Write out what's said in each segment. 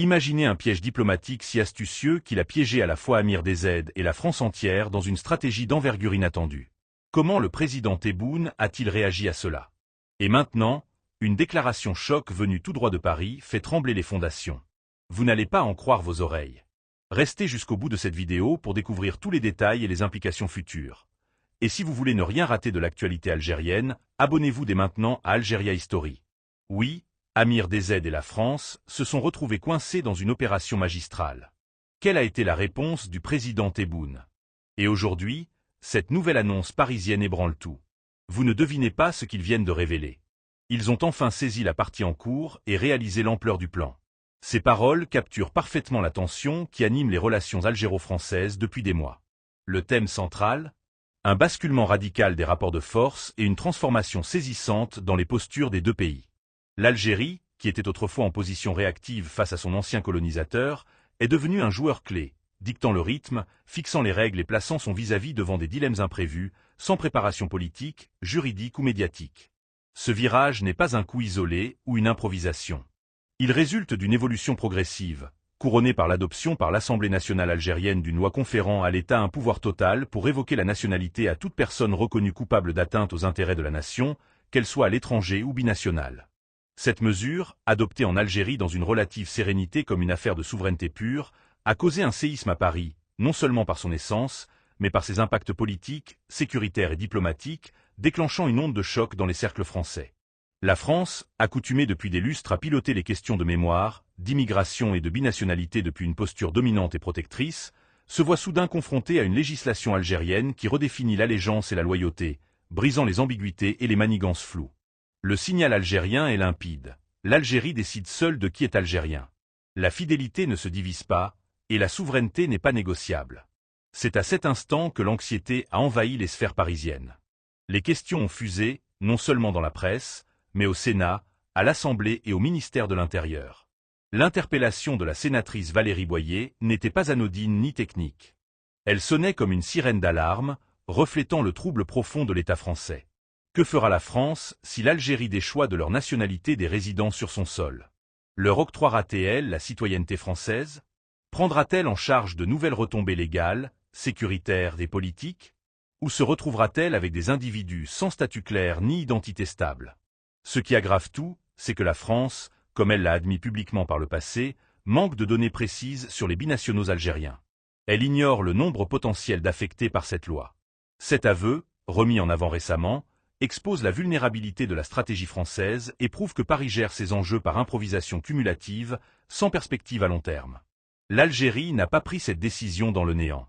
Imaginez un piège diplomatique si astucieux qu'il a piégé à la fois Amir DZ et la France entière dans une stratégie d'envergure inattendue. Comment le président Tebboune a-t-il réagi à cela? Et maintenant, une déclaration choc venue tout droit de Paris fait trembler les fondations. Vous n'allez pas en croire vos oreilles. Restez jusqu'au bout de cette vidéo pour découvrir tous les détails et les implications futures. Et si vous voulez ne rien rater de l'actualité algérienne, abonnez-vous dès maintenant à Algéria History. Oui, Amir DZ et la France se sont retrouvés coincés dans une opération magistrale. Quelle a été la réponse du président Tebboune? Et aujourd'hui, cette nouvelle annonce parisienne ébranle tout. Vous ne devinez pas ce qu'ils viennent de révéler. Ils ont enfin saisi la partie en cours et réalisé l'ampleur du plan. Ces paroles capturent parfaitement la tension qui anime les relations algéro-françaises depuis des mois. Le thème central? Un basculement radical des rapports de force et une transformation saisissante dans les postures des deux pays. L'Algérie, qui était autrefois en position réactive face à son ancien colonisateur, est devenue un joueur clé, dictant le rythme, fixant les règles et plaçant son vis-à-vis devant des dilemmes imprévus, sans préparation politique, juridique ou médiatique. Ce virage n'est pas un coup isolé ou une improvisation. Il résulte d'une évolution progressive, couronnée par l'adoption par l'Assemblée nationale algérienne d'une loi conférant à l'État un pouvoir total pour révoquer la nationalité à toute personne reconnue coupable d'atteinte aux intérêts de la nation, qu'elle soit à l'étranger ou binationale. Cette mesure, adoptée en Algérie dans une relative sérénité comme une affaire de souveraineté pure, a causé un séisme à Paris, non seulement par son essence, mais par ses impacts politiques, sécuritaires et diplomatiques, déclenchant une onde de choc dans les cercles français. La France, accoutumée depuis des lustres à piloter les questions de mémoire, d'immigration et de binationalité depuis une posture dominante et protectrice, se voit soudain confrontée à une législation algérienne qui redéfinit l'allégeance et la loyauté, brisant les ambiguïtés et les manigances floues. Le signal algérien est limpide. L'Algérie décide seule de qui est algérien. La fidélité ne se divise pas, et la souveraineté n'est pas négociable. C'est à cet instant que l'anxiété a envahi les sphères parisiennes. Les questions ont fusé, non seulement dans la presse, mais au Sénat, à l'Assemblée et au ministère de l'Intérieur. L'interpellation de la sénatrice Valérie Boyer n'était pas anodine ni technique. Elle sonnait comme une sirène d'alarme, reflétant le trouble profond de l'État français. Que fera la France si l'Algérie déchoit de leur nationalité des résidents sur son sol? Leur octroiera-t-elle la citoyenneté française? Prendra-t-elle en charge de nouvelles retombées légales, sécuritaires et politiques? Ou se retrouvera-t-elle avec des individus sans statut clair ni identité stable? Ce qui aggrave tout, c'est que la France, comme elle l'a admis publiquement par le passé, manque de données précises sur les binationaux algériens. Elle ignore le nombre potentiel d'affectés par cette loi. Cet aveu, remis en avant récemment, expose la vulnérabilité de la stratégie française et prouve que Paris gère ses enjeux par improvisation cumulative, sans perspective à long terme. L'Algérie n'a pas pris cette décision dans le néant.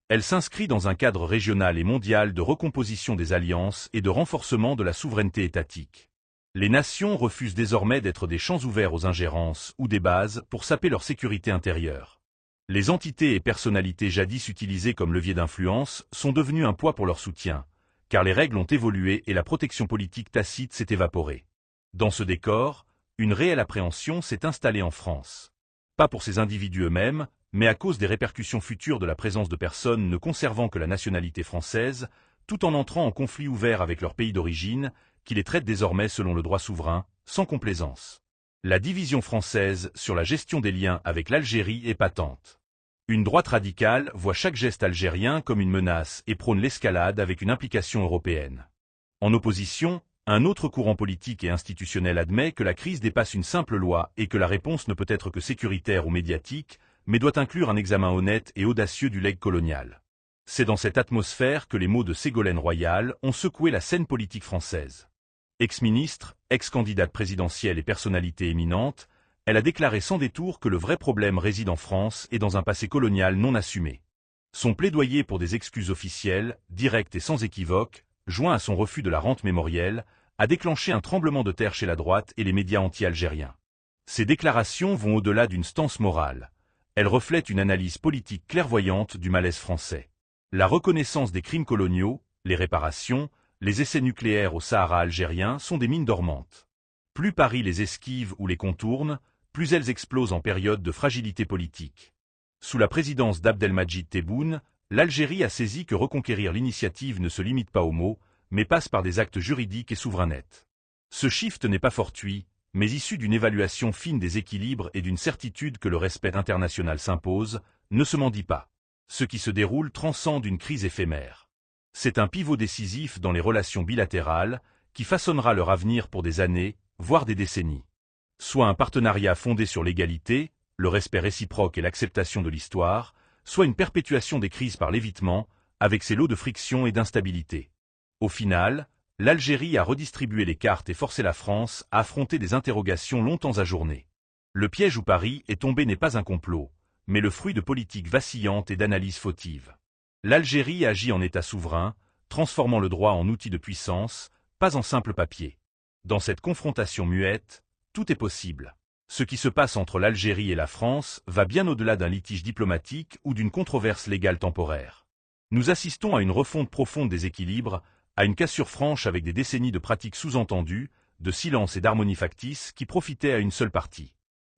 Elle s'inscrit dans un cadre régional et mondial de recomposition des alliances et de renforcement de la souveraineté étatique. Les nations refusent désormais d'être des champs ouverts aux ingérences ou des bases pour saper leur sécurité intérieure. Les entités et personnalités jadis utilisées comme levier d'influence sont devenues un poids pour leur soutien, car les règles ont évolué et la protection politique tacite s'est évaporée. Dans ce décor, une réelle appréhension s'est installée en France. Pas pour ces individus eux-mêmes, mais à cause des répercussions futures de la présence de personnes ne conservant que la nationalité française, tout en entrant en conflit ouvert avec leur pays d'origine, qui les traite désormais selon le droit souverain, sans complaisance. La division française sur la gestion des liens avec l'Algérie est patente. Une droite radicale voit chaque geste algérien comme une menace et prône l'escalade avec une implication européenne. En opposition, un autre courant politique et institutionnel admet que la crise dépasse une simple loi et que la réponse ne peut être que sécuritaire ou médiatique, mais doit inclure un examen honnête et audacieux du legs colonial. C'est dans cette atmosphère que les mots de Ségolène Royal ont secoué la scène politique française. Ex-ministre, ex-candidate présidentielle et personnalité éminente, elle a déclaré sans détour que le vrai problème réside en France et dans un passé colonial non assumé. Son plaidoyer pour des excuses officielles, directes et sans équivoque, joint à son refus de la rente mémorielle, a déclenché un tremblement de terre chez la droite et les médias anti-algériens. Ces déclarations vont au-delà d'une stance morale. Elles reflètent une analyse politique clairvoyante du malaise français. La reconnaissance des crimes coloniaux, les réparations, les essais nucléaires au Sahara algérien sont des mines dormantes. Plus Paris les esquive ou les contourne, plus elles explosent en période de fragilité politique. Sous la présidence d'Abdelmadjid Tebboune, l'Algérie a saisi que reconquérir l'initiative ne se limite pas aux mots, mais passe par des actes juridiques et souverains nets. Ce shift n'est pas fortuit, mais issus d'une évaluation fine des équilibres et d'une certitude que le respect international s'impose, ne se mendie pas. Ce qui se déroule transcende une crise éphémère. C'est un pivot décisif dans les relations bilatérales qui façonnera leur avenir pour des années, voire des décennies. Soit un partenariat fondé sur l'égalité, le respect réciproque et l'acceptation de l'histoire, soit une perpétuation des crises par l'évitement, avec ses lots de friction et d'instabilité. Au final, l'Algérie a redistribué les cartes et forcé la France à affronter des interrogations longtemps ajournées. Le piège où Paris est tombé n'est pas un complot, mais le fruit de politiques vacillantes et d'analyses fautives. L'Algérie agit en État souverain, transformant le droit en outil de puissance, pas en simple papier. Dans cette confrontation muette, tout est possible. Ce qui se passe entre l'Algérie et la France va bien au-delà d'un litige diplomatique ou d'une controverse légale temporaire. Nous assistons à une refonte profonde des équilibres, à une cassure franche avec des décennies de pratiques sous-entendues, de silence et d'harmonie factice qui profitaient à une seule partie.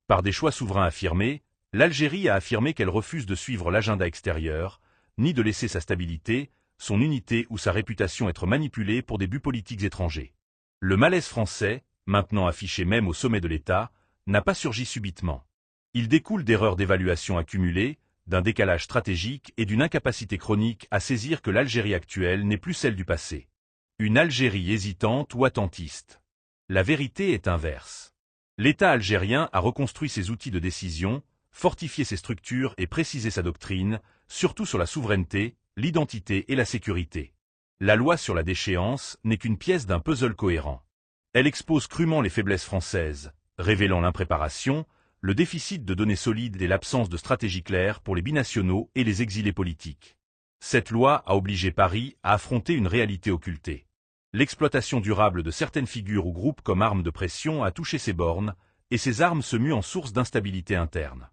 Par des choix souverains affirmés, l'Algérie a affirmé qu'elle refuse de suivre l'agenda extérieur, ni de laisser sa stabilité, son unité ou sa réputation être manipulée pour des buts politiques étrangers. Le malaise français, maintenant affiché même au sommet de l'État, n'a pas surgi subitement. Il découle d'erreurs d'évaluation accumulées, d'un décalage stratégique et d'une incapacité chronique à saisir que l'Algérie actuelle n'est plus celle du passé. Une Algérie hésitante ou attentiste. La vérité est inverse. L'État algérien a reconstruit ses outils de décision, fortifié ses structures et précisé sa doctrine, surtout sur la souveraineté, l'identité et la sécurité. La loi sur la déchéance n'est qu'une pièce d'un puzzle cohérent. Elle expose crûment les faiblesses françaises, révélant l'impréparation, le déficit de données solides et l'absence de stratégie claire pour les binationaux et les exilés politiques. Cette loi a obligé Paris à affronter une réalité occultée. L'exploitation durable de certaines figures ou groupes comme armes de pression a touché ses bornes, et ces armes se muent en source d'instabilité interne.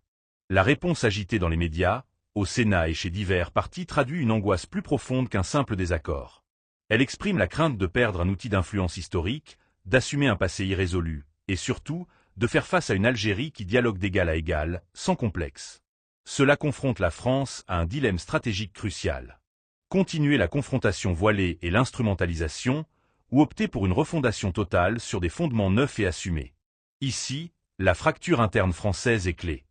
La réponse agitée dans les médias, au Sénat et chez divers partis traduit une angoisse plus profonde qu'un simple désaccord. Elle exprime la crainte de perdre un outil d'influence historique, d'assumer un passé irrésolu, et surtout, de faire face à une Algérie qui dialogue d'égal à égal, sans complexe. Cela confronte la France à un dilemme stratégique crucial. Continuer la confrontation voilée et l'instrumentalisation, ou opter pour une refondation totale sur des fondements neufs et assumés. Ici, la fracture interne française est clé.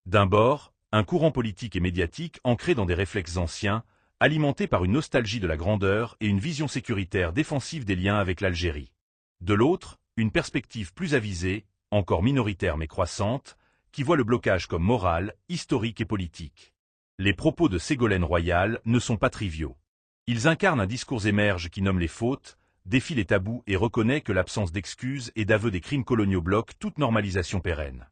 D'un bord, un courant politique et médiatique ancré dans des réflexes anciens, alimenté par une nostalgie de la grandeur et une vision sécuritaire défensive des liens avec l'Algérie. De l'autre, une perspective plus avisée, encore minoritaire mais croissante, qui voit le blocage comme moral, historique et politique. Les propos de Ségolène Royal ne sont pas triviaux. Ils incarnent un discours émerge qui nomme les fautes, défie les tabous et reconnaît que l'absence d'excuses et d'aveux des crimes coloniaux bloque toute normalisation pérenne.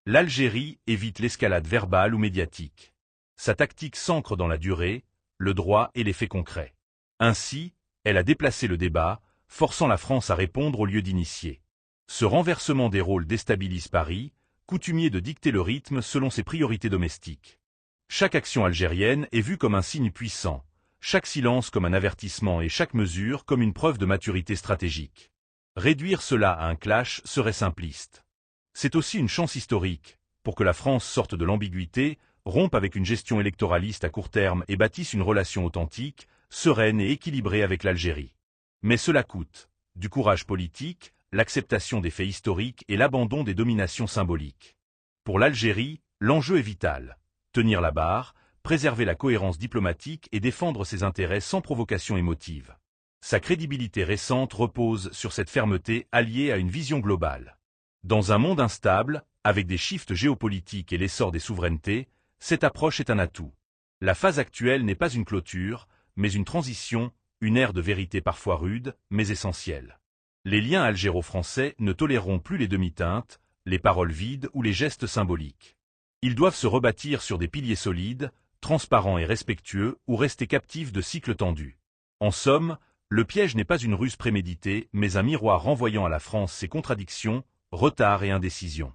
L'Algérie évite l'escalade verbale ou médiatique. Sa tactique s'ancre dans la durée, le droit et les faits concrets. Ainsi, elle a déplacé le débat, forçant la France à répondre au lieu d'initier. Ce renversement des rôles déstabilise Paris, coutumier de dicter le rythme selon ses priorités domestiques. Chaque action algérienne est vue comme un signe puissant, chaque silence comme un avertissement et chaque mesure comme une preuve de maturité stratégique. Réduire cela à un clash serait simpliste. C'est aussi une chance historique, pour que la France sorte de l'ambiguïté, rompe avec une gestion électoraliste à court terme et bâtisse une relation authentique, sereine et équilibrée avec l'Algérie. Mais cela coûte du courage politique, l'acceptation des faits historiques et l'abandon des dominations symboliques. Pour l'Algérie, l'enjeu est vital. Tenir la barre, préserver la cohérence diplomatique et défendre ses intérêts sans provocation émotive. Sa crédibilité récente repose sur cette fermeté alliée à une vision globale. Dans un monde instable, avec des shifts géopolitiques et l'essor des souverainetés, cette approche est un atout. La phase actuelle n'est pas une clôture, mais une transition, une ère de vérité parfois rude, mais essentielle. Les liens algéro-français ne toléreront plus les demi-teintes, les paroles vides ou les gestes symboliques. Ils doivent se rebâtir sur des piliers solides, transparents et respectueux, ou rester captifs de cycles tendus. En somme, le piège n'est pas une ruse préméditée, mais un miroir renvoyant à la France ses contradictions, retards et indécisions.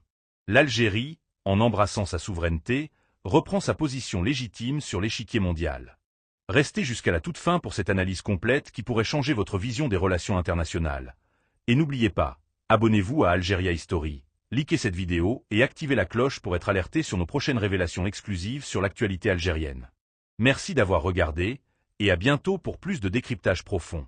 L'Algérie, en embrassant sa souveraineté, reprend sa position légitime sur l'échiquier mondial. Restez jusqu'à la toute fin pour cette analyse complète qui pourrait changer votre vision des relations internationales. Et n'oubliez pas, abonnez-vous à Algeria History, likez cette vidéo et activez la cloche pour être alerté sur nos prochaines révélations exclusives sur l'actualité algérienne. Merci d'avoir regardé, et à bientôt pour plus de décryptage profond.